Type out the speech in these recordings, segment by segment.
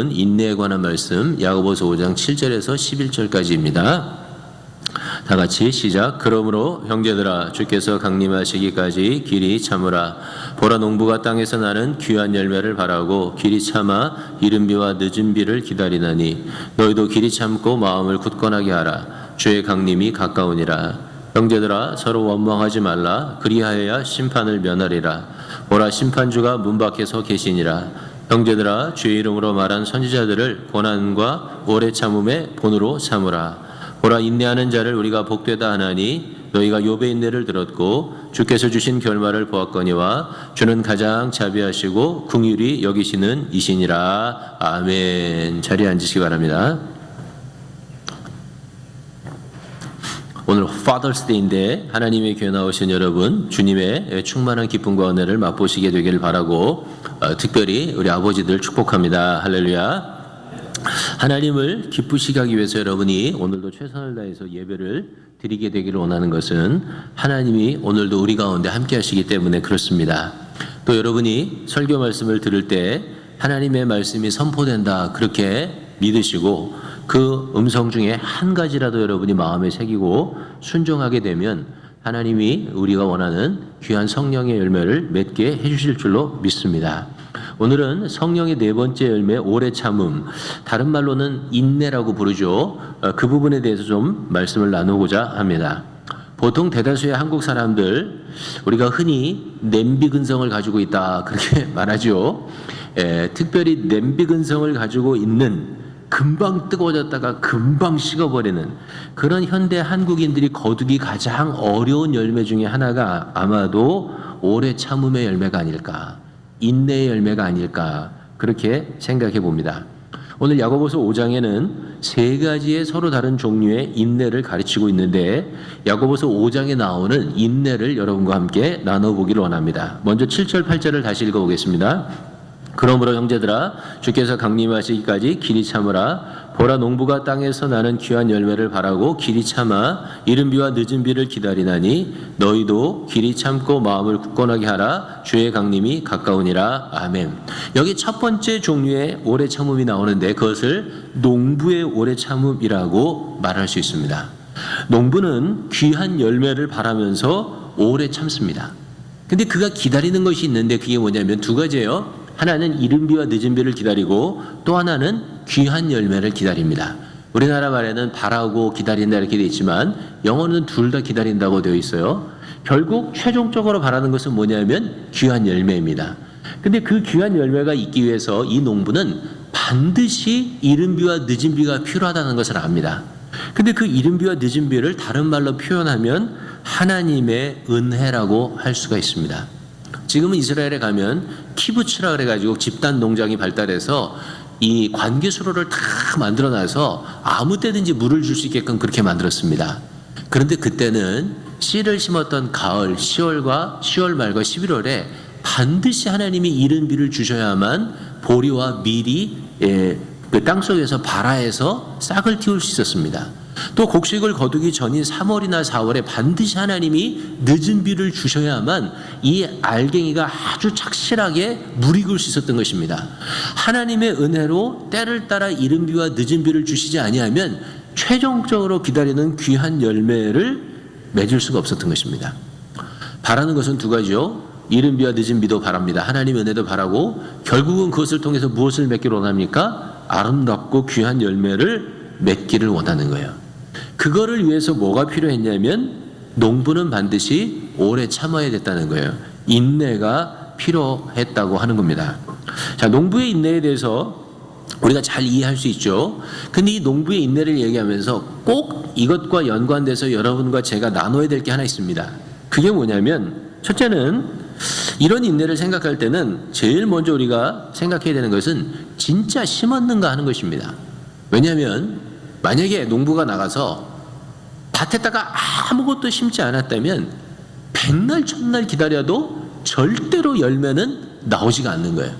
본문은 인내에 관한 말씀 야고보서 5장 7절에서 11절까지입니다. 다 같이 시작. 그러므로 형제들아 주께서 강림하시기까지 길이 참으라. 보라 농부가 땅에서 나는 귀한 열매를 바라고 길이 참아 이른 비와 늦은 비를 기다리나니 너희도 길이 참고 마음을 굳건하게 하라. 주의 강림이 가까우니라. 형제들아 서로 원망하지 말라. 그리하여야 심판을 면하리라. 보라 심판주가 문 밖에 서 계시니라. 형제들아 주의 이름으로 말한 선지자들을 고난과 오래 참음의 본으로 삼으라. 보라 인내하는 자를 우리가 복되다 하나니 너희가 욥의 인내를 들었고 주께서 주신 결말을 보았거니와 주는 가장 자비하시고 긍휼히 여기시는 이시니라. 아멘. 자리에 앉으시기 바랍니다. 오늘 Father's Day인데 하나님의 교회 나오신 여러분 주님의 충만한 기쁨과 은혜를 맛보시게 되기를 바라고 특별히 우리 아버지들 축복합니다. 할렐루야. 하나님을 기쁘시게 하기 위해서 여러분이 오늘도 최선을 다해서 예배를 드리게 되기를 원하는 것은 하나님이 오늘도 우리 가운데 함께 하시기 때문에 그렇습니다. 또 여러분이 설교 말씀을 들을 때 하나님의 말씀이 선포된다 그렇게 믿으시고 그 음성 중에 한 가지라도 여러분이 마음에 새기고 순종하게 되면 하나님이 우리가 원하는 귀한 성령의 열매를 맺게 해주실 줄로 믿습니다. 오늘은 성령의 네 번째 열매 오래 참음, 다른 말로는 인내라고 부르죠. 그 부분에 대해서 좀 말씀을 나누고자 합니다. 보통 대다수의 한국 사람들 우리가 흔히 냄비 근성을 가지고 있다 그렇게 말하죠. 특별히 냄비 근성을 가지고 있는 금방 뜨거워졌다가 금방 식어버리는 그런 현대 한국인들이 거두기 가장 어려운 열매 중에 하나가 아마도 오래 참음의 열매가 아닐까, 인내의 열매가 아닐까 그렇게 생각해 봅니다. 오늘 야고보서 5장에는 세 가지의 서로 다른 종류의 인내를 가르치고 있는데 야고보서 5장에 나오는 인내를 여러분과 함께 나눠보기를 원합니다. 먼저 7절 8절을 다시 읽어보겠습니다. 그러므로 형제들아 주께서 강림하시기까지 길이 참으라. 보라 농부가 땅에서 나는 귀한 열매를 바라고 길이 참아 이른 비와 늦은 비를 기다리나니 너희도 길이 참고 마음을 굳건하게 하라. 주의 강림이 가까우니라. 아멘. 여기 첫 번째 종류의 오래 참음이 나오는데 그것을 농부의 오래 참음이라고 말할 수 있습니다. 농부는 귀한 열매를 바라면서 오래 참습니다. 근데 그가 기다리는 것이 있는데 그게 뭐냐면 두 가지예요. 하나는 이른 비와 늦은 비를 기다리고 또 하나는 귀한 열매를 기다립니다. 우리나라 말에는 바라고 기다린다 이렇게 되어 있지만 영어는 둘 다 기다린다고 되어 있어요. 결국 최종적으로 바라는 것은 뭐냐면 귀한 열매입니다. 근데 그 귀한 열매가 있기 위해서 이 농부는 반드시 이른 비와 늦은 비가 필요하다는 것을 압니다. 근데 그 이른 비와 늦은 비를 다른 말로 표현하면 하나님의 은혜라고 할 수가 있습니다. 지금은 이스라엘에 가면 키부츠라 그래가지고 집단 농장이 발달해서 이 관계수로를 다 만들어놔서 아무 때든지 물을 줄 수 있게끔 그렇게 만들었습니다. 그런데 그때는 씨를 심었던 가을 10월 말과 11월에 반드시 하나님이 이른 비를 주셔야만 보리와 밀이 그 땅속에서 발아해서 싹을 틔울 수 있었습니다. 또 곡식을 거두기 전인 3월이나 4월에 반드시 하나님이 늦은 비를 주셔야만 이 알갱이가 아주 착실하게 물이 익을 수 있었던 것입니다. 하나님의 은혜로 때를 따라 이른 비와 늦은 비를 주시지 아니하면 최종적으로 기다리는 귀한 열매를 맺을 수가 없었던 것입니다. 바라는 것은 두 가지요. 이른 비와 늦은 비도 바랍니다. 하나님의 은혜도 바라고 결국은 그것을 통해서 무엇을 맺기를 원합니까? 아름답고 귀한 열매를 맺기를 원하는 거예요. 그거를 위해서 뭐가 필요했냐면 농부는 반드시 오래 참아야 됐다는 거예요. 인내가 필요했다고 하는 겁니다. 자, 농부의 인내에 대해서 우리가 잘 이해할 수 있죠. 근데 이 농부의 인내를 얘기하면서 꼭 이것과 연관돼서 여러분과 제가 나눠야 될 게 하나 있습니다. 그게 뭐냐면 첫째는 이런 인내를 생각할 때는 제일 먼저 우리가 생각해야 되는 것은 진짜 심었는가 하는 것입니다. 왜냐하면 만약에 농부가 나가서 밭에다가 아무것도 심지 않았다면 백날 천날 기다려도 절대로 열매는 나오지가 않는 거예요.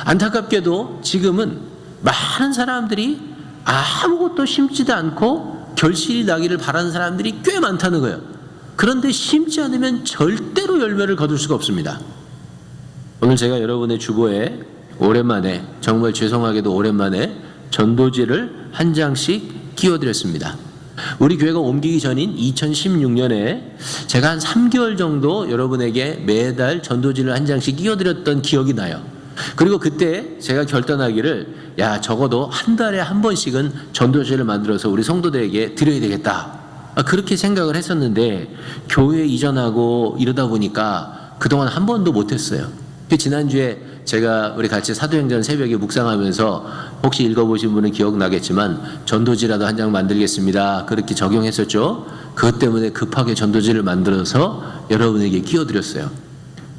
안타깝게도 지금은 많은 사람들이 아무것도 심지도 않고 결실이 나기를 바라는 사람들이 꽤 많다는 거예요. 그런데 심지 않으면 절대로 열매를 거둘 수가 없습니다. 오늘 제가 여러분의 주보에 오랜만에, 정말 죄송하게도 오랜만에 전도지를 한 장씩 끼워드렸습니다. 우리 교회가 옮기기 전인 2016년에 제가 한 3개월 정도 여러분에게 매달 전도지를 한 장씩 끼워드렸던 기억이 나요. 그리고 그때 제가 결단하기를, 야, 적어도 한 달에 한 번씩은 전도지를 만들어서 우리 성도들에게 드려야 되겠다, 그렇게 생각을 했었는데, 교회 이전하고 이러다 보니까 그동안 한 번도 못했어요. 지난주에 제가 우리 같이 사도행전 새벽에 묵상하면서, 혹시 읽어보신 분은 기억나겠지만 전도지라도 한 장 만들겠습니다, 그렇게 적용했었죠. 그것 때문에 급하게 전도지를 만들어서 여러분에게 끼워드렸어요.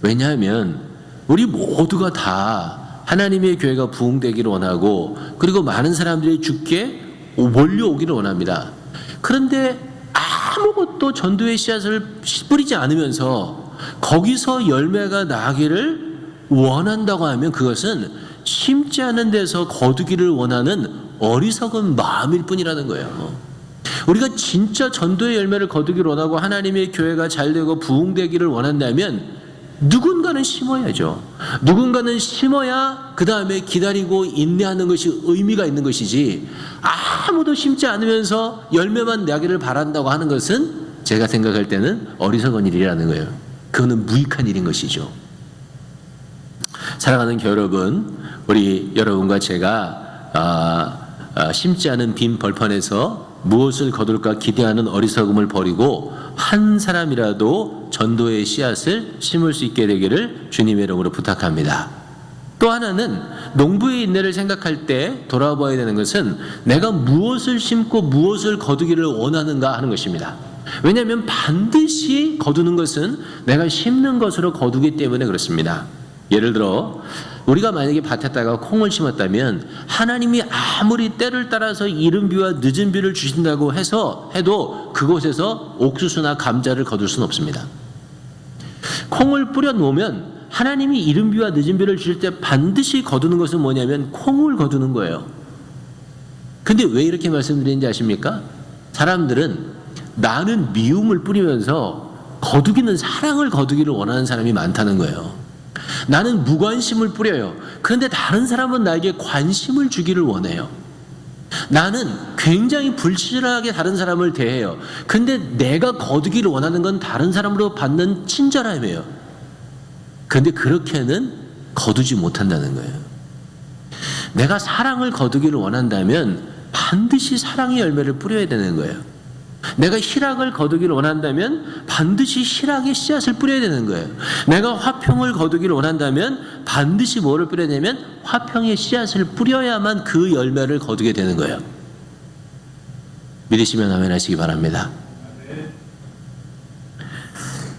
왜냐하면 우리 모두가 다 하나님의 교회가 부흥되기를 원하고, 그리고 많은 사람들이 주께 몰려오기를 원합니다. 그런데 아무것도 전도의 씨앗을 뿌리지 않으면서 거기서 열매가 나기를 원한다고 하면, 그것은 심지 않은 데서 거두기를 원하는 어리석은 마음일 뿐이라는 거예요. 우리가 진짜 전도의 열매를 거두기를 원하고 하나님의 교회가 잘되고 부흥되기를 원한다면 누군가는 심어야죠. 누군가는 심어야 그 다음에 기다리고 인내하는 것이 의미가 있는 것이지, 아무도 심지 않으면서 열매만 나기를 바란다고 하는 것은 제가 생각할 때는 어리석은 일이라는 거예요. 그거는 무익한 일인 것이죠. 사랑하는 교회 여러분, 우리 여러분과 제가 심지 않은 빈 벌판에서 무엇을 거둘까 기대하는 어리석음을 버리고 한 사람이라도 전도의 씨앗을 심을 수 있게 되기를 주님의 이름으로 부탁합니다. 또 하나는 농부의 인내를 생각할 때 돌아봐야 되는 것은 내가 무엇을 심고 무엇을 거두기를 원하는가 하는 것입니다. 왜냐하면 반드시 거두는 것은 내가 심는 것으로 거두기 때문에 그렇습니다. 예를 들어 우리가 만약에 밭에다가 콩을 심었다면 하나님이 아무리 때를 따라서 이른 비와 늦은 비를 주신다고 해도 그곳에서 옥수수나 감자를 거둘 수는 없습니다. 콩을 뿌려 놓으면 하나님이 이른 비와 늦은 비를 주실 때 반드시 거두는 것은 뭐냐면 콩을 거두는 거예요. 근데 왜 이렇게 말씀드리는지 아십니까? 사람들은 나는 미움을 뿌리면서 거두기는 사랑을 거두기를 원하는 사람이 많다는 거예요. 나는 무관심을 뿌려요. 그런데 다른 사람은 나에게 관심을 주기를 원해요. 나는 굉장히 불친절하게 다른 사람을 대해요. 근데 내가 거두기를 원하는 건 다른 사람으로 받는 친절함이에요. 그런데 그렇게는 거두지 못한다는 거예요. 내가 사랑을 거두기를 원한다면 반드시 사랑의 열매를 뿌려야 되는 거예요. 내가 희락을 거두기를 원한다면 반드시 희락의 씨앗을 뿌려야 되는 거예요. 내가 화평을 거두기를 원한다면 반드시 뭐를 뿌려야 되냐면 화평의 씨앗을 뿌려야만 그 열매를 거두게 되는 거예요. 믿으시면 아멘 하시기 바랍니다.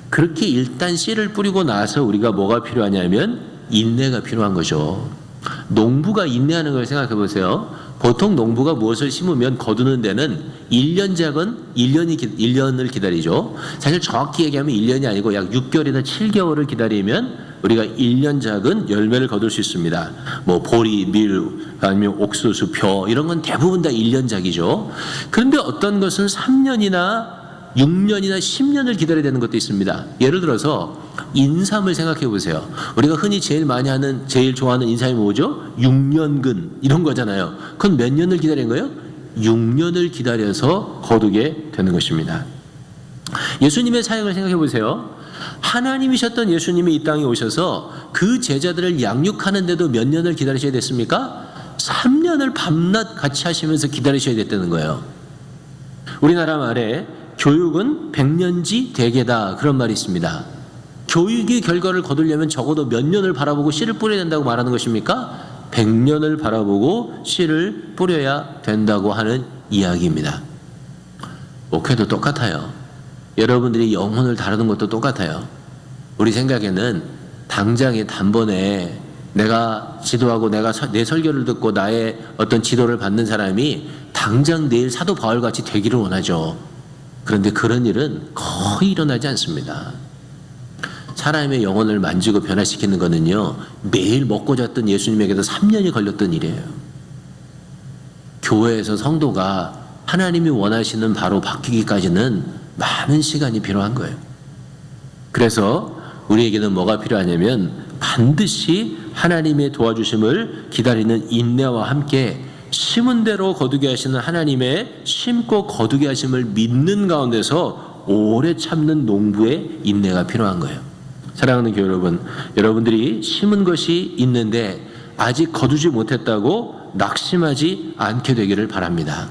그렇게 일단 씨를 뿌리고 나서 우리가 뭐가 필요하냐면 인내가 필요한 거죠. 농부가 인내하는 걸 생각해 보세요. 보통 농부가 무엇을 심으면 거두는 데는 1년작은 1년을 기다리죠. 사실 정확히 얘기하면 1년이 아니고 약 6개월이나 7개월을 기다리면 우리가 1년작은 열매를 거둘 수 있습니다. 뭐 보리, 밀, 아니면 옥수수, 벼 이런 건 대부분 다 1년작이죠. 그런데 어떤 것은 3년이나 6년이나 10년을 기다려야 되는 것도 있습니다. 예를 들어서 인삼을 생각해 보세요. 우리가 흔히 제일 좋아하는 인삼이 뭐죠? 6년근 이런 거잖아요. 그건 몇 년을 기다린 거예요? 6년을 기다려서 거두게 되는 것입니다. 예수님의 사역을 생각해 보세요. 하나님이셨던 예수님이 이 땅에 오셔서 그 제자들을 양육하는데도 몇 년을 기다리셔야 됐습니까? 3년을 밤낮 같이 하시면서 기다리셔야 됐다는 거예요. 우리나라 말에 교육은 백년지 대계다 그런 말이 있습니다. 교육의 결과를 거두려면 적어도 몇 년을 바라보고 씨를 뿌려야 된다고 말하는 것입니까? 100년을 바라보고 씨를 뿌려야 된다고 하는 이야기입니다. 목회도 똑같아요. 여러분들이 영혼을 다루는 것도 똑같아요. 우리 생각에는 당장에 단번에 내가 지도하고 내가 내 설교를 듣고 나의 어떤 지도를 받는 사람이 당장 내일 사도 바울같이 되기를 원하죠. 그런데 그런 일은 거의 일어나지 않습니다. 사람의 영혼을 만지고 변화시키는 것은요, 매일 먹고 잤던 예수님에게도 3년이 걸렸던 일이에요. 교회에서 성도가 하나님이 원하시는 바로 바뀌기까지는 많은 시간이 필요한 거예요. 그래서 우리에게는 뭐가 필요하냐면 반드시 하나님의 도와주심을 기다리는 인내와 함께 심은 대로 거두게 하시는 하나님의 심고 거두게 하심을 믿는 가운데서 오래 참는 농부의 인내가 필요한 거예요. 사랑하는 교회 여러분, 여러분들이 심은 것이 있는데 아직 거두지 못했다고 낙심하지 않게 되기를 바랍니다.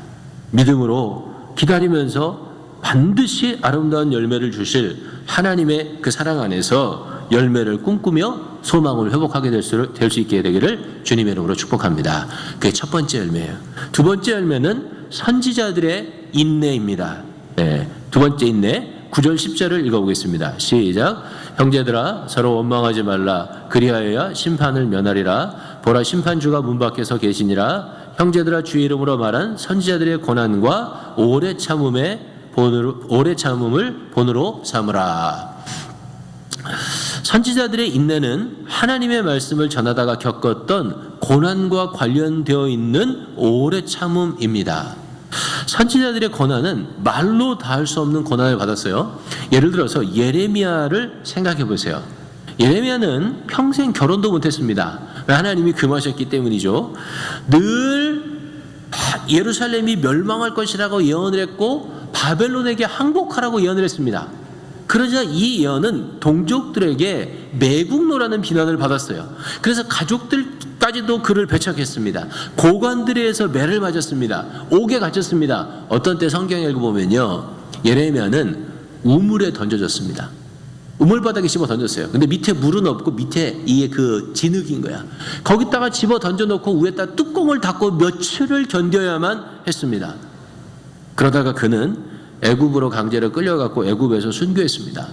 믿음으로 기다리면서 반드시 아름다운 열매를 주실 하나님의 그 사랑 안에서 열매를 꿈꾸며 소망을 회복하게 될 수 있게 되기를 주님의 이름으로 축복합니다. 그게 첫 번째 열매예요. 두 번째 열매는 선지자들의 인내입니다. 네, 두 번째 인내 9절 10절을 읽어보겠습니다. 시작. 형제들아 서로 원망하지 말라. 그리하여야 심판을 면하리라. 보라 심판주가 문 밖에서 계시니라. 형제들아 주의 이름으로 말한 선지자들의 고난과 오래 참음을 본으로 삼으라. 선지자들의 인내는 하나님의 말씀을 전하다가 겪었던 고난과 관련되어 있는 오래 참음입니다. 선지자들의 고난은 말로 다할 수 없는 고난을 받았어요. 예를 들어서 예레미야를 생각해 보세요. 예레미야는 평생 결혼도 못했습니다. 하나님이 금하셨기 때문이죠. 늘 예루살렘이 멸망할 것이라고 예언을 했고 바벨론에게 항복하라고 예언을 했습니다. 그러자 이 예언은 동족들에게 매국노라는 비난을 받았어요. 그래서 가족들까지도 그를 배척했습니다. 고관들에 의해서 매를 맞았습니다. 옥에 갇혔습니다. 어떤 때 성경에 읽어보면요, 예레미야는 우물에 던져졌습니다. 우물바닥에 집어 던졌어요. 근데 밑에 물은 없고 밑에 이게 그 진흙인 거야. 거기다가 집어 던져놓고 위에다 뚜껑을 닫고 며칠을 견뎌야만 했습니다. 그러다가 그는 애굽으로 강제로 끌려갔고 애굽에서 순교했습니다.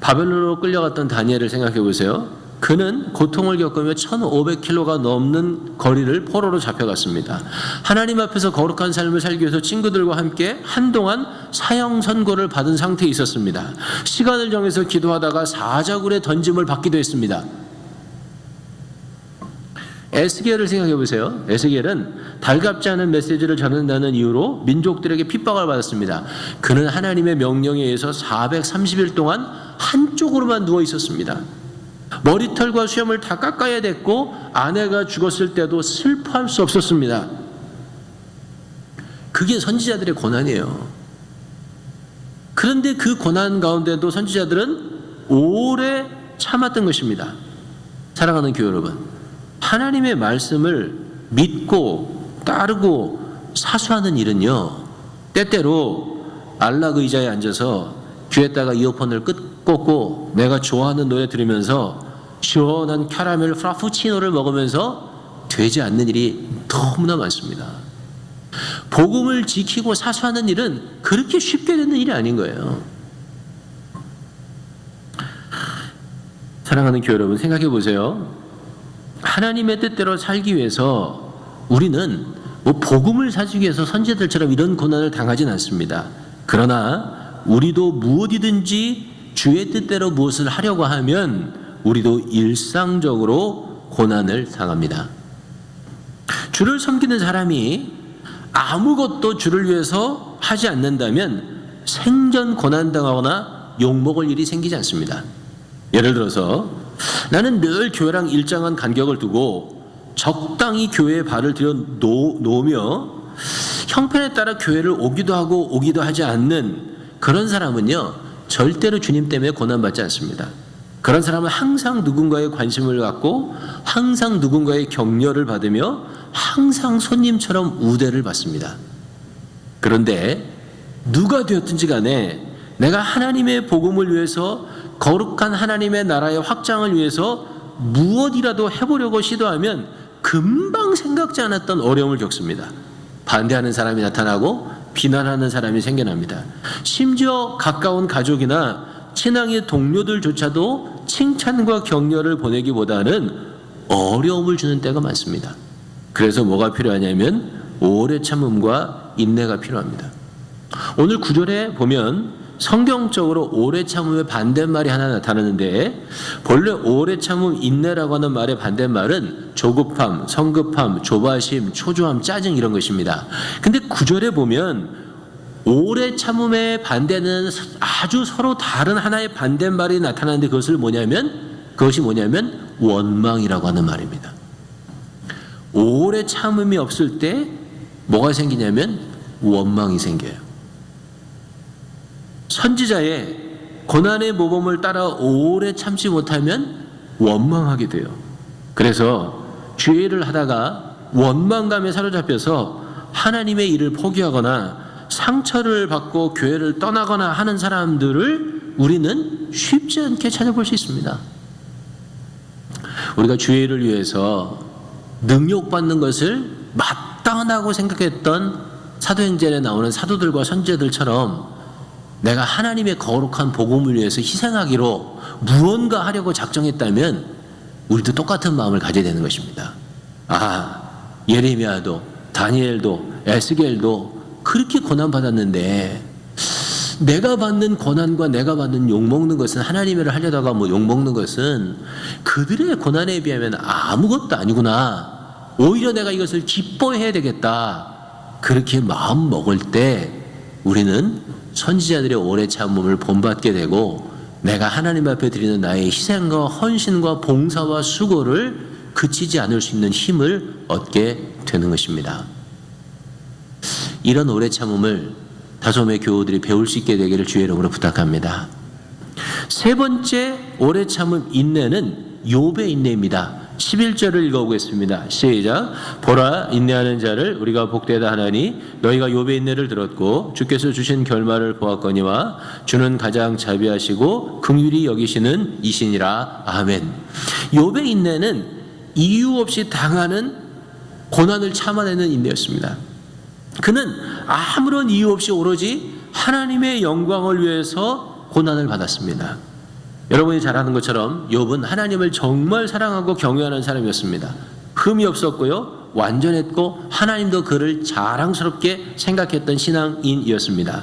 바벨론으로 끌려갔던 다니엘을 생각해 보세요. 그는 고통을 겪으며 1500km가 넘는 거리를 포로로 잡혀갔습니다. 하나님 앞에서 거룩한 삶을 살기 위해서 친구들과 함께 한동안 사형 선고를 받은 상태에 있었습니다. 시간을 정해서 기도하다가 사자굴에 던짐을 받기도 했습니다. 에스겔을 생각해 보세요. 에스겔은 달갑지 않은 메시지를 전한다는 이유로 민족들에게 핍박을 받았습니다. 그는 하나님의 명령에 의해서 430일 동안 한쪽으로만 누워 있었습니다. 머리털과 수염을 다 깎아야 됐고 아내가 죽었을 때도 슬퍼할 수 없었습니다. 그게 선지자들의 고난이에요. 그런데 그 고난 가운데도 선지자들은 오래 참았던 것입니다. 사랑하는 교회 여러분, 하나님의 말씀을 믿고 따르고 사수하는 일은요, 때때로 안락 의자에 앉아서 귀에다가 이어폰을 꽂고 내가 좋아하는 노래 들으면서 시원한 캐러멜 프라푸치노를 먹으면서 되지 않는 일이 너무나 많습니다. 복음을 지키고 사수하는 일은 그렇게 쉽게 되는 일이 아닌 거예요. 사랑하는 교회 여러분, 생각해 보세요. 하나님의 뜻대로 살기 위해서 우리는 복음을 사주기 위해서 선지자들처럼 이런 고난을 당하진 않습니다. 그러나 우리도 무엇이든지 주의 뜻대로 무엇을 하려고 하면 우리도 일상적으로 고난을 당합니다. 주를 섬기는 사람이 아무것도 주를 위해서 하지 않는다면 생전 고난당하거나 욕먹을 일이 생기지 않습니다. 예를 들어서 나는 늘 교회랑 일정한 간격을 두고 적당히 교회에 발을 들여 놓으며 형편에 따라 교회를 오기도 하고 오기도 하지 않는 그런 사람은요, 절대로 주님 때문에 고난받지 않습니다. 그런 사람은 항상 누군가의 관심을 갖고 항상 누군가의 격려를 받으며 항상 손님처럼 우대를 받습니다. 그런데 누가 되었든지 간에 내가 하나님의 복음을 위해서, 거룩한 하나님의 나라의 확장을 위해서 무엇이라도 해보려고 시도하면 금방 생각지 않았던 어려움을 겪습니다. 반대하는 사람이 나타나고 비난하는 사람이 생겨납니다. 심지어 가까운 가족이나 친항의 동료들조차도 칭찬과 격려를 보내기보다는 어려움을 주는 때가 많습니다. 그래서 뭐가 필요하냐면 오래 참음과 인내가 필요합니다. 오늘 9절에 보면 성경적으로 오래 참음의 반대말이 하나 나타나는데, 본래 오래 참음, 인내라고 하는 말의 반대말은 조급함, 성급함, 조바심, 초조함, 짜증 이런 것입니다. 근데 9절에 보면 오래 참음의 반대는 아주 서로 다른 하나의 반대말이 나타나는데, 그것을 뭐냐면 그것이 뭐냐면 원망이라고 하는 말입니다. 오래 참음이 없을 때 뭐가 생기냐면 원망이 생겨요. 선지자의 고난의 모범을 따라 오래 참지 못하면 원망하게 돼요. 그래서 주의 일을 하다가 원망감에 사로잡혀서 하나님의 일을 포기하거나 상처를 받고 교회를 떠나거나 하는 사람들을 우리는 쉽지 않게 찾아볼 수 있습니다. 우리가 주의 일을 위해서 능욕받는 것을 마땅하다고 생각했던 사도행전에 나오는 사도들과 선지자들처럼 내가 하나님의 거룩한 복음을 위해서 희생하기로 무언가 하려고 작정했다면 우리도 똑같은 마음을 가져야 되는 것입니다. 예레미야도 다니엘도 에스겔도 그렇게 고난받았는데 내가 받는 고난과 내가 받는 욕먹는 것은 하나님을 하려다가 욕먹는 것은 그들의 고난에 비하면 아무것도 아니구나. 오히려 내가 이것을 기뻐해야 되겠다. 그렇게 마음 먹을 때 우리는 선지자들의 오래 참음을 본받게 되고 내가 하나님 앞에 드리는 나의 희생과 헌신과 봉사와 수고를 그치지 않을 수 있는 힘을 얻게 되는 것입니다. 이런 오래 참음을 다솜의 교우들이 배울 수 있게 되기를 주의 이름으로 부탁합니다. 세 번째 오래 참음 인내는 욥의 인내입니다. 11절을 읽어보겠습니다. 시작. 보라, 인내하는 자를 우리가 복되다 하나니 너희가 욥의 인내를 들었고 주께서 주신 결말을 보았거니와 주는 가장 자비하시고 긍휼히 여기시는 이시니라. 아멘. 욥의 인내는 이유 없이 당하는 고난을 참아내는 인내였습니다. 그는 아무런 이유 없이 오로지 하나님의 영광을 위해서 고난을 받았습니다. 여러분이 잘 아는 것처럼 욥은 하나님을 정말 사랑하고 경외하는 사람이었습니다. 흠이 없었고요, 완전했고 하나님도 그를 자랑스럽게 생각했던 신앙인이었습니다.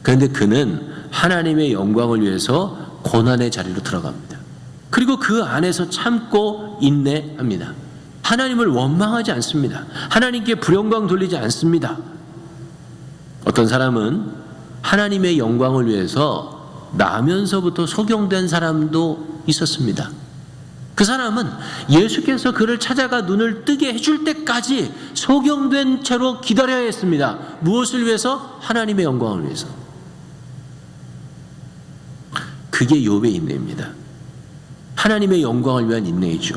그런데 그는 하나님의 영광을 위해서 고난의 자리로 들어갑니다. 그리고 그 안에서 참고 인내합니다. 하나님을 원망하지 않습니다. 하나님께 불영광 돌리지 않습니다. 어떤 사람은 하나님의 영광을 위해서 나면서부터 소경된 사람도 있었습니다. 그 사람은 예수께서 그를 찾아가 눈을 뜨게 해줄 때까지 소경된 채로 기다려야 했습니다. 무엇을 위해서? 하나님의 영광을 위해서. 그게 욥의 인내입니다. 하나님의 영광을 위한 인내이죠.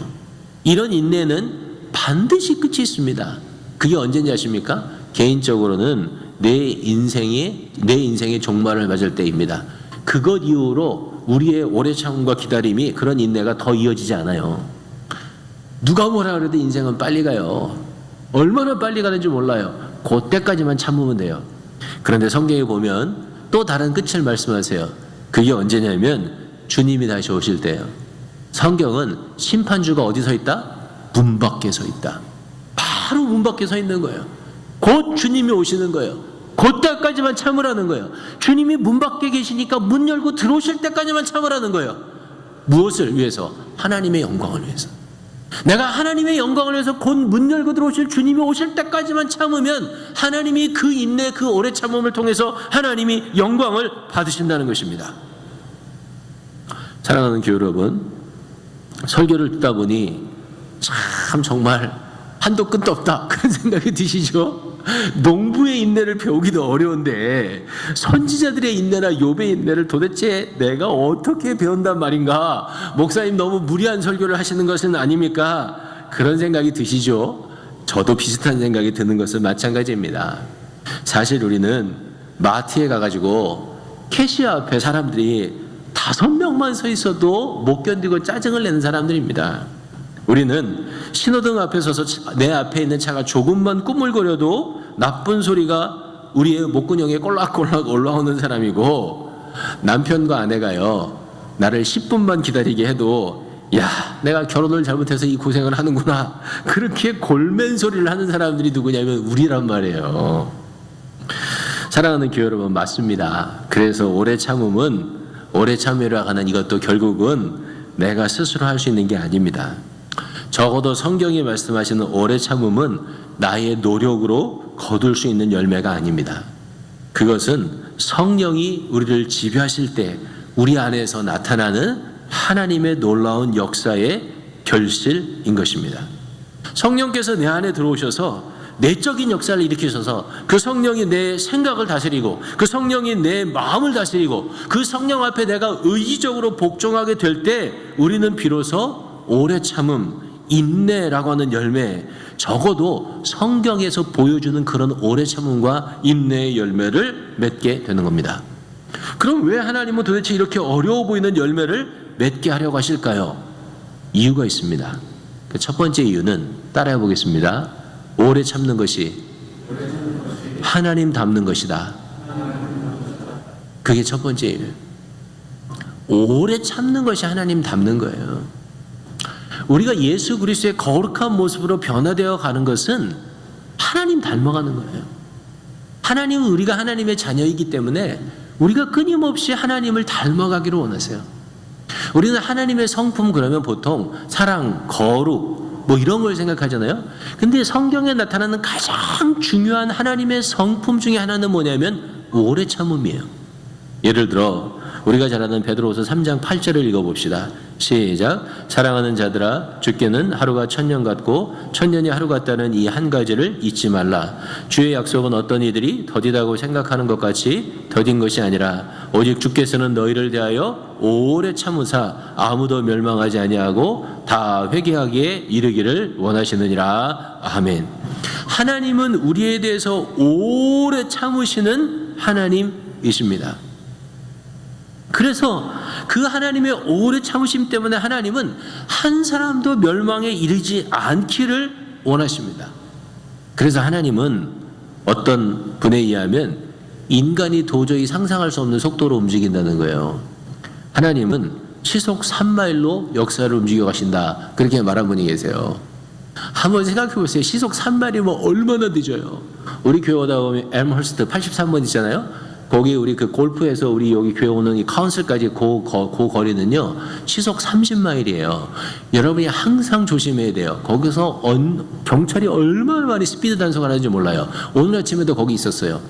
이런 인내는 반드시 끝이 있습니다. 그게 언제인지 아십니까? 개인적으로는 내 인생의 종말을 맞을 때입니다. 그것 이후로 우리의 오래 참음과 기다림이, 그런 인내가 더 이어지지 않아요. 누가 뭐라 그래도 인생은 빨리 가요. 얼마나 빨리 가는지 몰라요. 그때까지만 참으면 돼요. 그런데 성경에 보면 또 다른 끝을 말씀하세요. 그게 언제냐면 주님이 다시 오실 때예요. 성경은 심판주가 어디 서 있다? 문 밖에 서 있다. 바로 문 밖에 서 있는 거예요. 곧 주님이 오시는 거예요. 그때까지만 참으라는 거예요. 주님이 문 밖에 계시니까 문 열고 들어오실 때까지만 참으라는 거예요. 무엇을 위해서? 하나님의 영광을 위해서. 내가 하나님의 영광을 위해서 곧 문 열고 들어오실 주님이 오실 때까지만 참으면 하나님이 그 인내, 그 오래 참음을 통해서 하나님이 영광을 받으신다는 것입니다. 사랑하는 교회 여러분, 설교를 듣다 보니 참 정말 한도 끝도 없다, 그런 생각이 드시죠? 농부의 인내를 배우기도 어려운데 선지자들의 인내나 욥의 인내를 도대체 내가 어떻게 배운단 말인가? 목사님 너무 무리한 설교를 하시는 것은 아닙니까? 그런 생각이 드시죠? 저도 비슷한 생각이 드는 것은 마찬가지입니다. 사실 우리는 마트에 가가지고 캐시어 앞에 사람들이 5명만 서 있어도 못 견디고 짜증을 내는 사람들입니다. 우리는 신호등 앞에 서서 내 앞에 있는 차가 조금만 꾸물거려도 나쁜 소리가 우리의 목구멍에 꼴락꼴락 올라오는 사람이고, 남편과 아내가요 나를 10분만 기다리게 해도 야, 내가 결혼을 잘못해서 이 고생을 하는구나, 그렇게 골맨 소리를 하는 사람들이 누구냐면 우리란 말이에요. 사랑하는 교회 여러분, 맞습니다. 그래서 오래 참음은, 오래 참으려 하는 이것도 결국은 내가 스스로 할 수 있는 게 아닙니다. 적어도 성경이 말씀하시는 오래 참음은 나의 노력으로 거둘 수 있는 열매가 아닙니다. 그것은 성령이 우리를 지배하실 때 우리 안에서 나타나는 하나님의 놀라운 역사의 결실인 것입니다. 성령께서 내 안에 들어오셔서 내적인 역사를 일으키셔서 그 성령이 내 생각을 다스리고 그 성령이 내 마음을 다스리고 그 성령 앞에 내가 의지적으로 복종하게 될 때 우리는 비로소 오래 참음, 인내라고 하는 열매, 적어도 성경에서 보여주는 그런 오래 참음과 인내의 열매를 맺게 되는 겁니다. 그럼 왜 하나님은 도대체 이렇게 어려워 보이는 열매를 맺게 하려고 하실까요? 이유가 있습니다. 첫 번째 이유는 따라해 보겠습니다. 오래 참는 것이 하나님 닮는 것이다. 그게 첫 번째 이유예요. 오래 참는 것이 하나님 닮는 거예요. 우리가 예수 그리스도의 거룩한 모습으로 변화되어 가는 것은 하나님 닮아가는 거예요. 하나님은 우리가 하나님의 자녀이기 때문에 우리가 끊임없이 하나님을 닮아가기를 원하세요. 우리는 하나님의 성품 그러면 보통 사랑, 거룩 뭐 이런 걸 생각하잖아요. 근데 성경에 나타나는 가장 중요한 하나님의 성품 중에 하나는 뭐냐면 오래 참음이에요. 예를 들어 우리가 잘 아는 베드로후서 3장 8절을 읽어봅시다. 시작. 사랑하는 자들아, 주께는 하루가 천년 같고 천년이 하루 같다는 이 한 가지를 잊지 말라. 주의 약속은 어떤 이들이 더디다고 생각하는 것 같이 더딘 것이 아니라 오직 주께서는 너희를 대하여 오래 참으사 아무도 멸망하지 아니하고 다 회개하기에 이르기를 원하시느니라. 아멘. 하나님은 우리에 대해서 오래 참으시는 하나님이십니다. 그래서 그 하나님의 오래 참으심 때문에 하나님은 한 사람도 멸망에 이르지 않기를 원하십니다. 그래서 하나님은 어떤 분에 의하면 인간이 도저히 상상할 수 없는 속도로 움직인다는 거예요. 하나님은 시속 3마일로 역사를 움직여 가신다. 그렇게 말한 분이 계세요. 한번 생각해 보세요. 시속 3마일이면 얼마나 늦어요. 우리 교회 오다 보면 엘머허스트 83번 있잖아요. 거기 우리 그 골프에서 우리 여기 교회 오는 이 카운슬까지 그 거리는요 시속 30마일이에요. 여러분이 항상 조심해야 돼요. 거기서 경찰이 얼마나 많이 스피드 단속을 하는지 몰라요. 오늘 아침에도 거기 있었어요.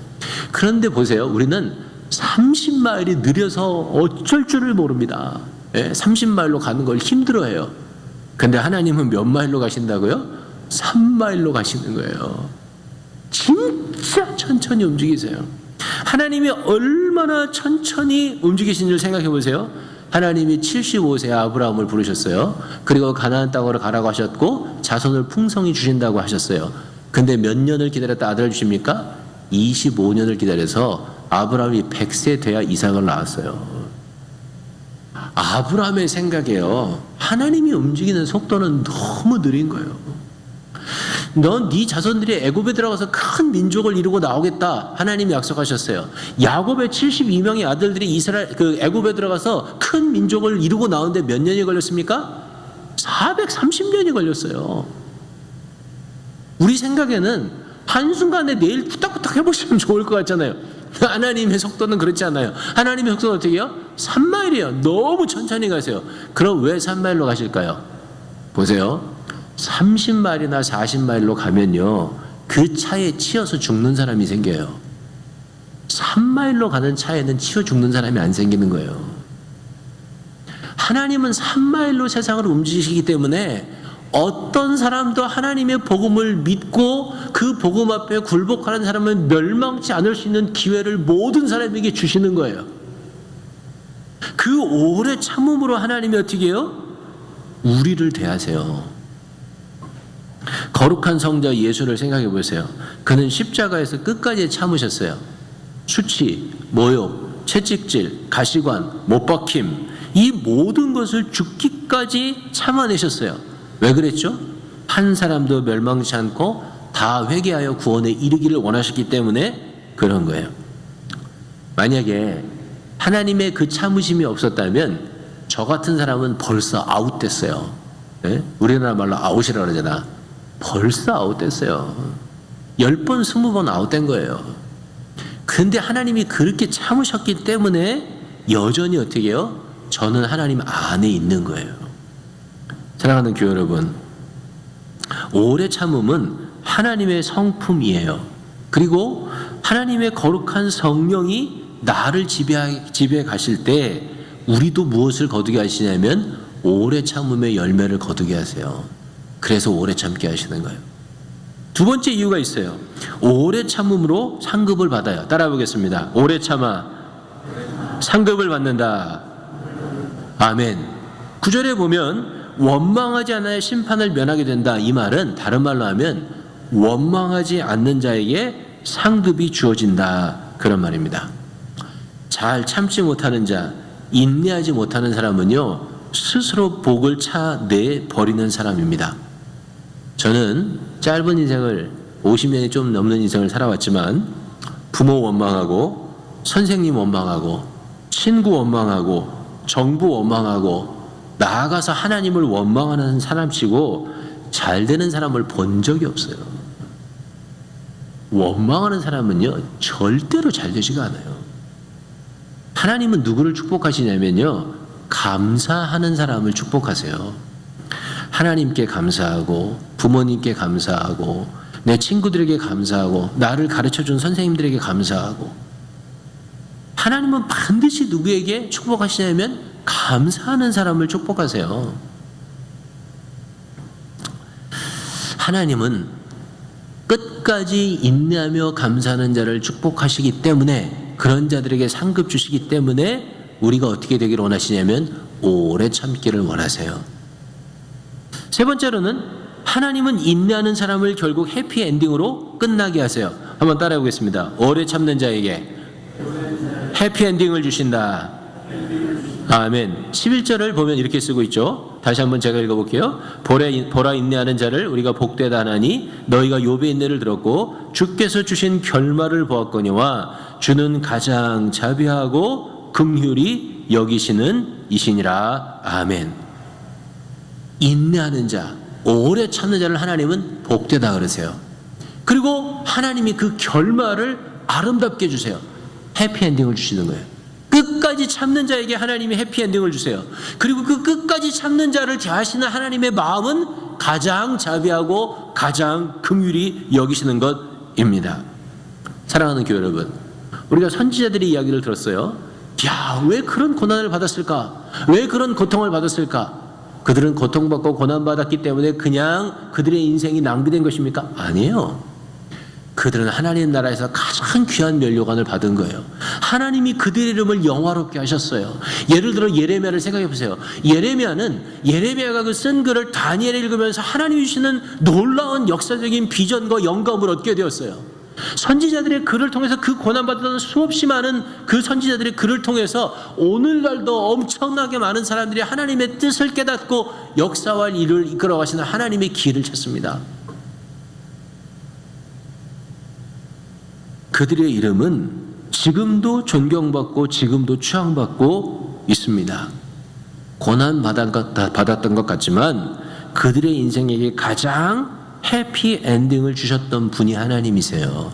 그런데 보세요. 우리는 30마일이 느려서 어쩔 줄을 모릅니다. 30마일로 가는 걸 힘들어해요. 근데 하나님은 몇 마일로 가신다고요? 3마일로 가시는 거예요. 진짜 천천히 움직이세요. 하나님이 얼마나 천천히 움직이신지를 생각해 보세요. 하나님이 75세 아브라함을 부르셨어요. 그리고 가나안 땅으로 가라고 하셨고 자손을 풍성히 주신다고 하셨어요. 근데 몇 년을 기다렸다 아들을 주십니까? 25년을 기다려서 아브라함이 100세 돼야 이삭을 낳았어요. 아브라함의 생각에요. 하나님이 움직이는 속도는 너무 느린 거예요. 넌 네 자손들이 애굽에 들어가서 큰 민족을 이루고 나오겠다. 하나님이 약속하셨어요. 야곱의 72명의 아들들이 애굽에 들어가서 큰 민족을 이루고 나오는데 몇 년이 걸렸습니까? 430년이 걸렸어요. 우리 생각에는 한순간에 내일 후딱후딱 해보시면 좋을 것 같잖아요. 하나님의 속도는 그렇지 않아요. 하나님의 속도는 어떻게 해요? 3마일이에요. 너무 천천히 가세요. 그럼 왜 3마일로 가실까요? 보세요. 30마일이나 40마일로 가면요 그 차에 치여서 죽는 사람이 생겨요. 3마일로 가는 차에는 치여 죽는 사람이 안 생기는 거예요. 하나님은 3마일로 세상을 움직이시기 때문에 어떤 사람도 하나님의 복음을 믿고 그 복음 앞에 굴복하는 사람은 멸망치 않을 수 있는 기회를 모든 사람에게 주시는 거예요. 그 오래 참음으로 하나님이 어떻게 해요? 우리를 대하세요. 거룩한 성자 예수를 생각해 보세요. 그는 십자가에서 끝까지 참으셨어요. 수치, 모욕, 채찍질, 가시관, 못박힘 이 모든 것을 죽기까지 참아내셨어요. 왜 그랬죠? 한 사람도 멸망치 않고 다 회개하여 구원에 이르기를 원하셨기 때문에 그런 거예요. 만약에 하나님의 그 참으심이 없었다면 저 같은 사람은 벌써 아웃됐어요. 네? 우리나라 말로 아웃이라고 그러잖아. 벌써 아웃됐어요. 10번, 20번 아웃된 거예요. 근데 하나님이 그렇게 참으셨기 때문에 여전히 어떻게 해요? 저는 하나님 안에 있는 거예요. 사랑하는 교회 여러분, 오래 참음은 하나님의 성품이에요. 그리고 하나님의 거룩한 성령이 나를 지배해 가실 때 우리도 무엇을 거두게 하시냐면 오래 참음의 열매를 거두게 하세요. 그래서 오래 참게 하시는 거예요. 두 번째 이유가 있어요. 오래 참음으로 상급을 받아요. 따라 보겠습니다. 오래 참아 상급을 받는다. 아멘. 9절에 보면 원망하지 않아야 심판을 면하게 된다. 이 말은 다른 말로 하면 원망하지 않는 자에게 상급이 주어진다. 그런 말입니다. 잘 참지 못하는 자, 인내하지 못하는 사람은요, 스스로 복을 차내 버리는 사람입니다. 저는 짧은 인생을 50년이 좀 넘는 인생을 살아왔지만 부모 원망하고 선생님 원망하고 친구 원망하고 정부 원망하고 나아가서 하나님을 원망하는 사람치고 잘 되는 사람을 본 적이 없어요. 원망하는 사람은요 절대로 잘 되지가 않아요. 하나님은 누구를 축복하시냐면요 감사하는 사람을 축복하세요. 하나님께 감사하고 부모님께 감사하고 내 친구들에게 감사하고 나를 가르쳐준 선생님들에게 감사하고 하나님은 반드시 누구에게 축복하시냐면 감사하는 사람을 축복하세요. 하나님은 끝까지 인내하며 감사하는 자를 축복하시기 때문에 그런 자들에게 상급 주시기 때문에 우리가 어떻게 되기를 원하시냐면 오래 참기를 원하세요. 세 번째로는 하나님은 인내하는 사람을 결국 해피엔딩으로 끝나게 하세요. 한번 따라해 보겠습니다. 오래 참는 자에게 해피엔딩을 주신다. 아멘. 11절을 보면 이렇게 쓰고 있죠. 다시 한번 제가 읽어볼게요. 보라 인내하는 자를 우리가 복되다 하나니 너희가 욥의 인내를 들었고 주께서 주신 결말을 보았거니와 주는 가장 자비하고 긍휼히 여기시는 이시니라. 아멘. 인내하는 자, 오래 참는 자를 하나님은 복되다 그러세요. 그리고 하나님이 그 결말을 아름답게 주세요. 해피엔딩을 주시는 거예요. 끝까지 참는 자에게 하나님이 해피엔딩을 주세요. 그리고 그 끝까지 참는 자를 대하시는 하나님의 마음은 가장 자비하고 가장 긍휼히 여기시는 것입니다. 사랑하는 교회 여러분, 우리가 선지자들의 이야기를 들었어요. 야, 왜 그런 고난을 받았을까? 왜 그런 고통을 받았을까? 그들은 고통받고 고난받았기 때문에 그냥 그들의 인생이 낭비된 것입니까? 아니에요. 그들은 하나님 나라에서 가장 귀한 면류관을 받은 거예요. 하나님이 그들의 이름을 영화롭게 하셨어요. 예를 들어 예레미야를 생각해 보세요. 예레미야가 그 쓴 글을 다니엘이 읽으면서 하나님이 주시는 놀라운 역사적인 비전과 영감을 얻게 되었어요. 선지자들의 글을 통해서 그 고난받았던 수없이 많은 그 선지자들의 글을 통해서 오늘날도 엄청나게 많은 사람들이 하나님의 뜻을 깨닫고 역사와 일을 이끌어가시는 하나님의 길을 찾습니다. 그들의 이름은 지금도 존경받고 지금도 추앙받고 있습니다. 고난받았던 것 같지만 그들의 인생에게 가장 해피엔딩을 주셨던 분이 하나님이세요.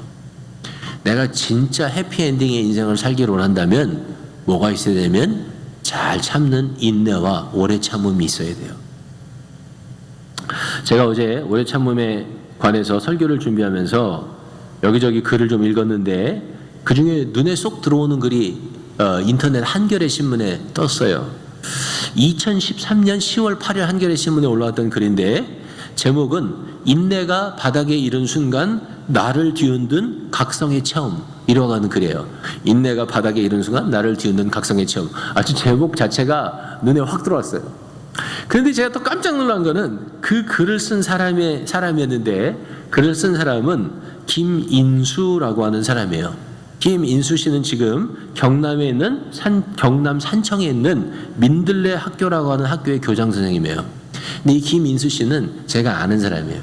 내가 진짜 해피엔딩의 인생을 살기를 원한다면 뭐가 있어야 되면 잘 참는 인내와 오래 참음이 있어야 돼요. 제가 어제 오래 참음에 관해서 설교를 준비하면서 여기저기 글을 좀 읽었는데 그 중에 눈에 쏙 들어오는 글이 인터넷 한겨레 신문에 떴어요. 2013년 10월 8일 한겨레 신문에 올라왔던 글인데 제목은 인내가 바닥에 이른 순간 나를 뒤흔든 각성의 체험, 이라고 하는 글이에요. 인내가 바닥에 이른 순간 나를 뒤흔든 각성의 체험. 아주 제목 자체가 눈에 확 들어왔어요. 그런데 제가 또 깜짝 놀란 거는 그 글을 쓴 사람이었는데 글을 쓴 사람은 김인수라고 하는 사람이에요. 김인수 씨는 지금 경남에 있는 경남 산청에 있는 민들레 학교라고 하는 학교의 교장 선생님이에요. 근데 이 김인수 씨는 제가 아는 사람이에요.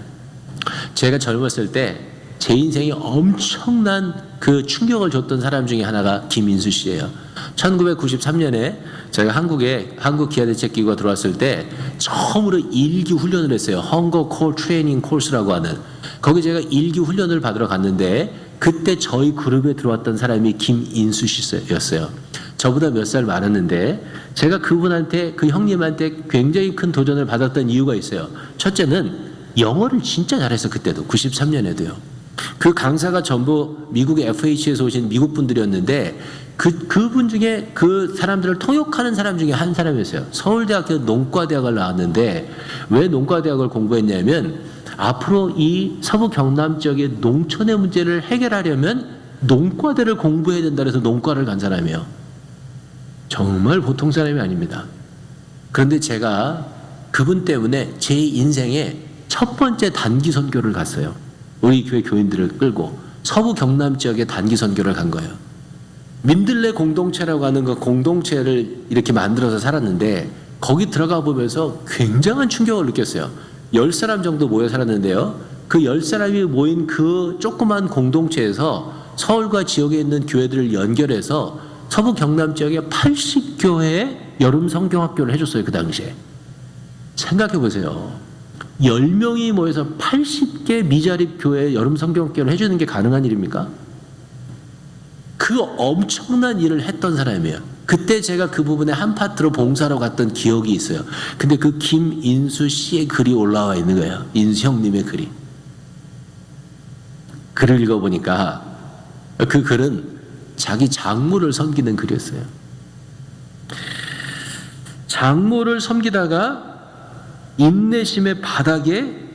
제가 젊었을 때 제 인생에 엄청난 그 충격을 줬던 사람 중에 하나가 김인수 씨예요. 1993년에 제가 한국 기아대책기구가 들어왔을 때 처음으로 일기 훈련을 했어요. 헝거 콜 트레이닝 코스라고 하는. 거기 제가 일기 훈련을 받으러 갔는데 그때 저희 그룹에 들어왔던 사람이 김인수 씨였어요. 저보다 몇 살 많았는데 제가 그 형님한테 굉장히 큰 도전을 받았던 이유가 있어요. 첫째는 영어를 진짜 잘했어. 그때도 93년에도요. 그 강사가 전부 미국의 FH에서 오신 미국 분들이었는데 그분 중에 그 사람들을 통역하는 사람 중에 한 사람이었어요. 서울대학교 농과대학을 나왔는데 왜 농과대학을 공부했냐면 앞으로 이 서부 경남 지역의 농촌의 문제를 해결하려면 농과대를 공부해야 된다 해서 농과를 간 사람이에요. 정말 보통 사람이 아닙니다. 그런데 제가 그분 때문에 제 인생의 첫 번째 단기 선교를 갔어요. 우리 교회 교인들을 끌고 서부 경남 지역에 단기 선교를 간 거예요. 민들레 공동체라고 하는 그 공동체를 이렇게 만들어서 살았는데 거기 들어가 보면서 굉장한 충격을 느꼈어요. 10사람 정도 모여 살았는데요. 그 10사람이 모인 그 조그만 공동체에서 서울과 지역에 있는 교회들을 연결해서 서부 경남 지역에 80교회의 여름 성경학교를 해줬어요. 그 당시에. 생각해 보세요. 10명이 모여서 80개 미자립 교회 여름 성경학교를 해주는 게 가능한 일입니까? 그 엄청난 일을 했던 사람이에요. 그때 제가 그 부분에 한 파트로 봉사로 갔던 기억이 있어요. 근데 그 김인수 씨의 글이 올라와 있는 거예요. 인수 형님의 글이. 글을 읽어보니까 그 글은 자기 장모를 섬기는 글이었어요. 장모를 섬기다가 인내심의 바닥에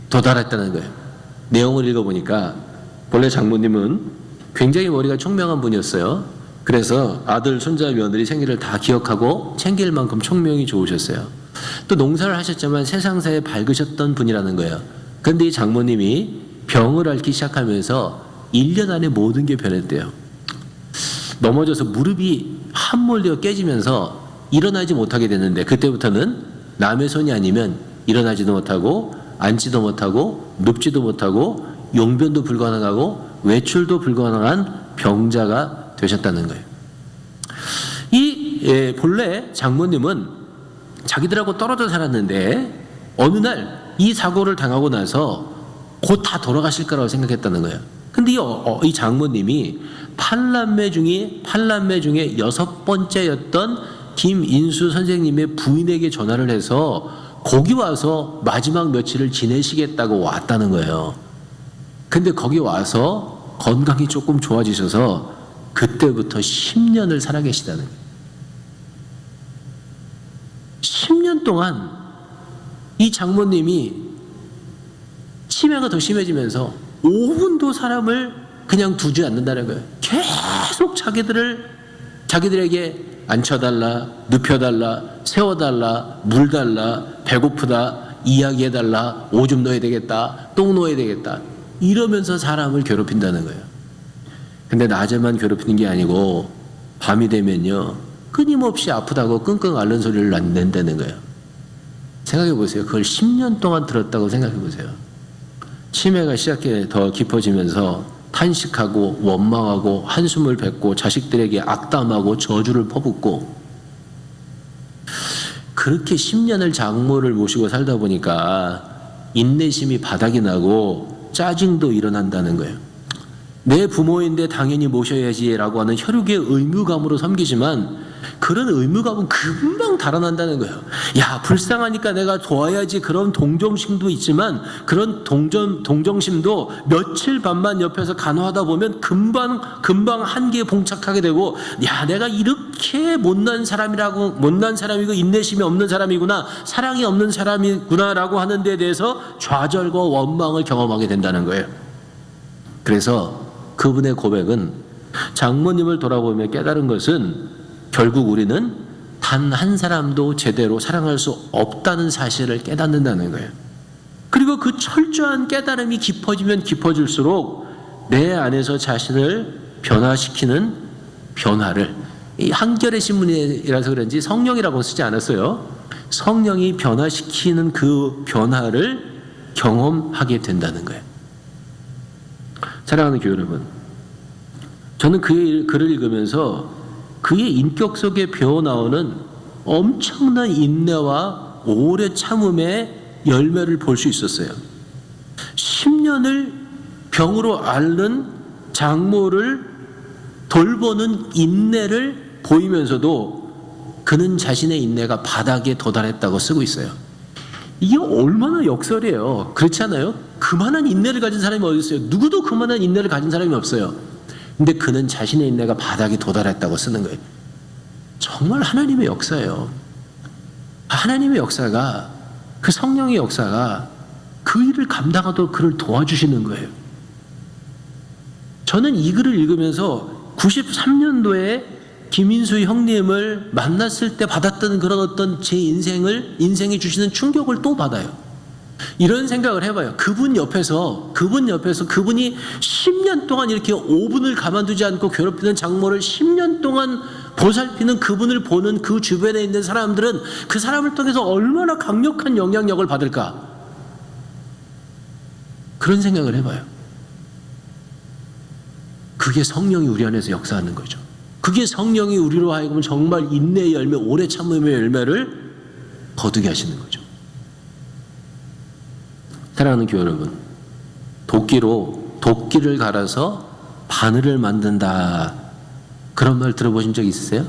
도달했다는 거예요. 내용을 읽어보니까 본래 장모님은 굉장히 머리가 총명한 분이었어요. 그래서 아들, 손자, 며느리 생일을 다 기억하고 챙길 만큼 총명이 좋으셨어요. 또 농사를 하셨지만 세상사에 밝으셨던 분이라는 거예요. 그런데 이 장모님이 병을 앓기 시작하면서 1년 안에 모든 게 변했대요. 넘어져서 무릎이 함몰되어 깨지면서 일어나지 못하게 됐는데 그때부터는 남의 손이 아니면 일어나지도 못하고 앉지도 못하고 눕지도 못하고 용변도 불가능하고 외출도 불가능한 병자가 되셨다는 거예요. 본래 장모님은 자기들하고 떨어져 살았는데 어느 날 이 사고를 당하고 나서 곧 다 돌아가실 거라고 생각했다는 거예요. 근데 이 장모님이 8남매 중에 6번째였던 김인수 선생님의 부인에게 전화를 해서 거기 와서 마지막 며칠을 지내시겠다고 왔다는 거예요. 근데 거기 와서 건강이 조금 좋아지셔서 그때부터 10년을 살아계시다는 거예요. 10년 동안 이 장모님이 치매가 더 심해지면서 5분도 사람을 그냥 두지 않는다는 거예요. 계속 자기들에게 앉혀달라, 눕혀달라, 세워달라, 물달라, 배고프다, 이야기해달라, 오줌 넣어야 되겠다, 똥 넣어야 되겠다 이러면서 사람을 괴롭힌다는 거예요. 근데 낮에만 괴롭히는 게 아니고 밤이 되면요 끊임없이 아프다고 끙끙 앓는 소리를 낸다는 거예요. 생각해 보세요. 그걸 10년 동안 들었다고 생각해 보세요. 치매가 시작해 더 깊어지면서 탄식하고 원망하고 한숨을 뱉고 자식들에게 악담하고 저주를 퍼붓고 그렇게 10년을 장모를 모시고 살다 보니까 인내심이 바닥이 나고 짜증도 일어난다는 거예요. 내 부모인데 당연히 모셔야지라고 하는 혈육의 의무감으로 섬기지만 그런 의무감은 금방 달아난다는 거예요. 야, 불쌍하니까 내가 도와야지 그런 동정심도 있지만 그런 동정심도 며칠 밤만 옆에서 간호하다 보면 금방 한계에 봉착하게 되고 야, 내가 이렇게 못난 사람이고 인내심이 없는 사람이구나, 사랑이 없는 사람이구나라고 하는 데 대해서 좌절과 원망을 경험하게 된다는 거예요. 그래서 그분의 고백은 장모님을 돌아보며 깨달은 것은 결국 우리는 단 한 사람도 제대로 사랑할 수 없다는 사실을 깨닫는다는 거예요. 그리고 그 철저한 깨달음이 깊어지면 깊어질수록 내 안에서 자신을 변화시키는 변화를, 이 한겨레 신문이라서 그런지 성령이라고 쓰지 않았어요. 성령이 변화시키는 그 변화를 경험하게 된다는 거예요. 사랑하는 교회 여러분, 저는 그의 글을 읽으면서 그의 인격 속에 배어나오는 엄청난 인내와 오래 참음의 열매를 볼 수 있었어요. 10년을 병으로 앓는 장모를 돌보는 인내를 보이면서도 그는 자신의 인내가 바닥에 도달했다고 쓰고 있어요. 이게 얼마나 역설이에요. 그렇지 않아요? 그만한 인내를 가진 사람이 어디 있어요? 누구도 그만한 인내를 가진 사람이 없어요. 근데 그는 자신의 인내가 바닥에 도달했다고 쓰는 거예요. 정말 하나님의 역사예요. 하나님의 역사가, 그 성령의 역사가 그 일을 감당하도록 그를 도와주시는 거예요. 저는 이 글을 읽으면서 93년도에 김인수 형님을 만났을 때 받았던 그런 어떤 제 인생에 주시는 충격을 또 받아요. 이런 생각을 해봐요. 그분이 10년 동안 이렇게 5분을 가만두지 않고 괴롭히는 장모를 10년 동안 보살피는 그분을 보는 그 주변에 있는 사람들은 그 사람을 통해서 얼마나 강력한 영향력을 받을까? 그런 생각을 해봐요. 그게 성령이 우리 안에서 역사하는 거죠. 그게 성령이 우리로 하여금 정말 인내의 열매, 오래 참음의 열매를 거두게 하시는 거죠. 사랑하는 교회 여러분, 도끼를 갈아서 바늘을 만든다, 그런 말 들어보신 적 있으세요?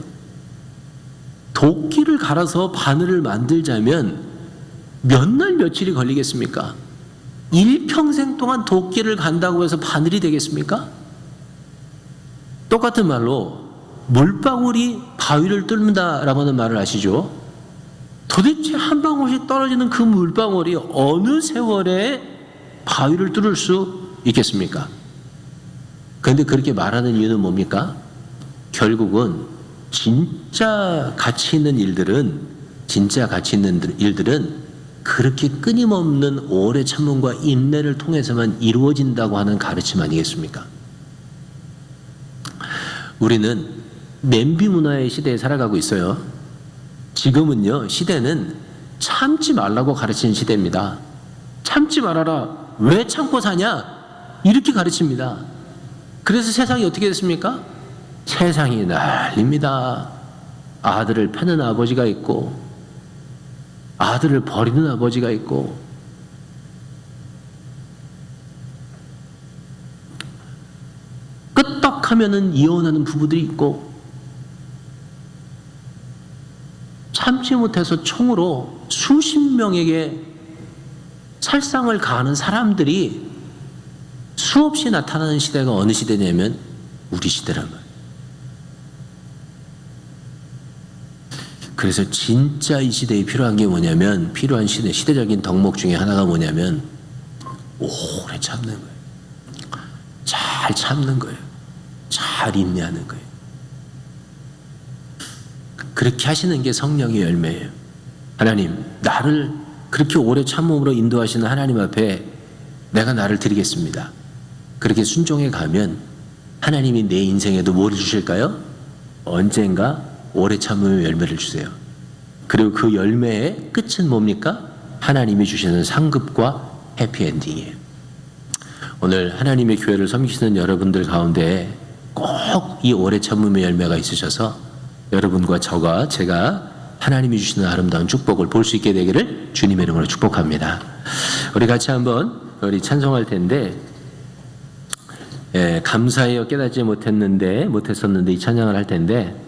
도끼를 갈아서 바늘을 만들자면 몇 날 며칠이 걸리겠습니까? 일평생 동안 도끼를 간다고 해서 바늘이 되겠습니까? 똑같은 말로 물방울이 바위를 뚫는다라고 하는 말을 아시죠? 도대체 한 방울씩 떨어지는 그 물방울이 어느 세월에 바위를 뚫을 수 있겠습니까? 그런데 그렇게 말하는 이유는 뭡니까? 결국은 진짜 가치 있는 일들은 그렇게 끊임없는 오래 참음과 인내를 통해서만 이루어진다고 하는 가르침 아니겠습니까? 우리는 냄비 문화의 시대에 살아가고 있어요. 지금은요, 시대는 참지 말라고 가르치는 시대입니다. 참지 말아라. 왜 참고 사냐? 이렇게 가르칩니다. 그래서 세상이 어떻게 됐습니까? 세상이 난립니다. 아들을 패는 아버지가 있고, 아들을 버리는 아버지가 있고, 끄떡하면은 이혼하는 부부들이 있고, 참지 못해서 총으로 수십 명에게 살상을 가하는 사람들이 수없이 나타나는 시대가 어느 시대냐면 우리 시대란 말이에요. 그래서 진짜 이 시대에 필요한 게 뭐냐면, 필요한 시대적인 덕목 중에 하나가 뭐냐면 오래 참는 거예요. 잘 참는 거예요. 잘 인내하는 거예요. 그렇게 하시는 게 성령의 열매예요. 하나님, 나를 그렇게 오래 참음으로 인도하시는 하나님 앞에 내가 나를 드리겠습니다. 그렇게 순종해 가면 하나님이 내 인생에도 뭐를 주실까요? 언젠가 오래 참음의 열매를 주세요. 그리고 그 열매의 끝은 뭡니까? 하나님이 주시는 상급과 해피엔딩이에요. 오늘 하나님의 교회를 섬기시는 여러분들 가운데 꼭 이 오래 참음의 열매가 있으셔서 여러분과 제가 하나님이 주시는 아름다운 축복을 볼 수 있게 되기를 주님의 이름으로 축복합니다. 우리 같이 한번 찬송할 텐데, 감사해요 깨닫지 못했었는데 이 찬양을 할 텐데,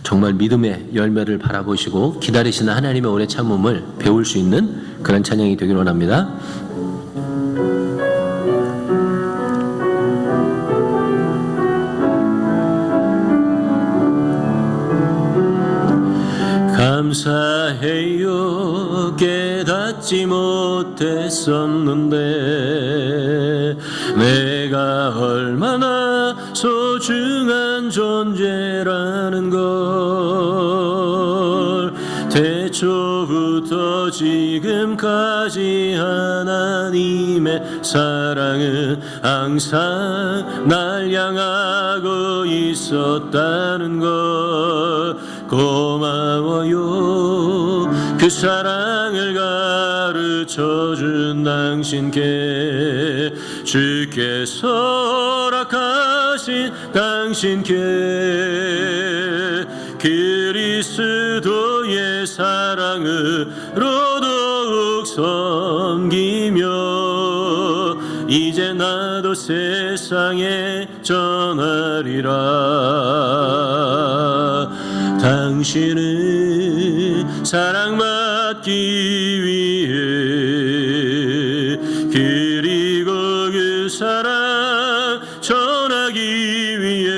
정말 믿음의 열매를 바라보시고 기다리시는 하나님의 오래 참음을 배울 수 있는 그런 찬양이 되길 원합니다. 감사해요 깨닫지 못했었는데 내가 얼마나 소중한 존재라는 걸 태초부터 지금까지 하나님의 사랑은 항상 날 향하고 있었다는 걸 고마워요. 그 사랑을 가르쳐준 당신께, 주께서 허락하신 당신께 그리스도의 사랑으로 더욱 섬기며 이제 나도 세상에 전하리라. 당신은 사랑받기 위해 그 사랑 전하기 위해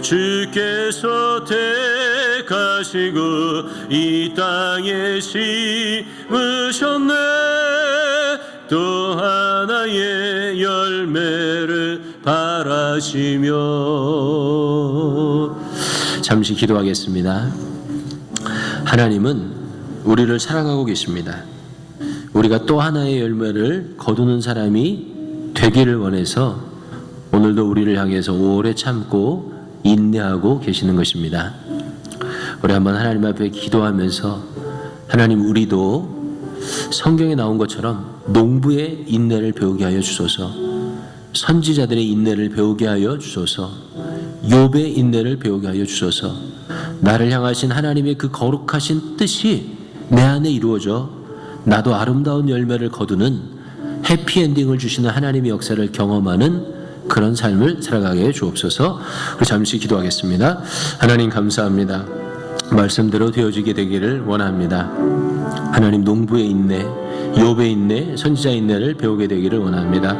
주께서 택하시고 이 땅에 심으셨네. 또 하나의 열매를 바라시며. 잠시 기도하겠습니다. 하나님은 우리를 사랑하고 계십니다. 우리가 또 하나의 열매를 거두는 사람이 되기를 원해서 오늘도 우리를 향해서 오래 참고 인내하고 계시는 것입니다. 우리 한번 하나님 앞에 기도하면서 하나님, 우리도 성경에 나온 것처럼 농부의 인내를 배우게 하여 주소서, 선지자들의 인내를 배우게 하여 주소서, 욥의 인내를 배우게 하여 주소서. 나를 향하신 하나님의 그 거룩하신 뜻이 내 안에 이루어져 나도 아름다운 열매를 거두는 해피엔딩을 주시는 하나님의 역사를 경험하는 그런 삶을 살아가게 해 주옵소서. 우리 잠시 기도하겠습니다. 하나님 감사합니다. 말씀대로 되어지게 되기를 원합니다. 하나님, 농부의 인내, 욥의 인내, 선지자의 인내를 배우게 되기를 원합니다.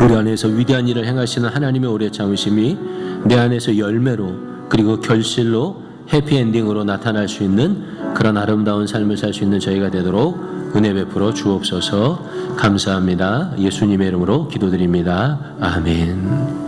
우리 안에서 위대한 일을 행하시는 하나님의 오래 참으심이 내 안에서 열매로 그리고 결실로 해피엔딩으로 나타날 수 있는 그런 아름다운 삶을 살 수 있는 저희가 되도록 은혜 베풀어 주옵소서. 감사합니다. 예수님의 이름으로 기도드립니다. 아멘.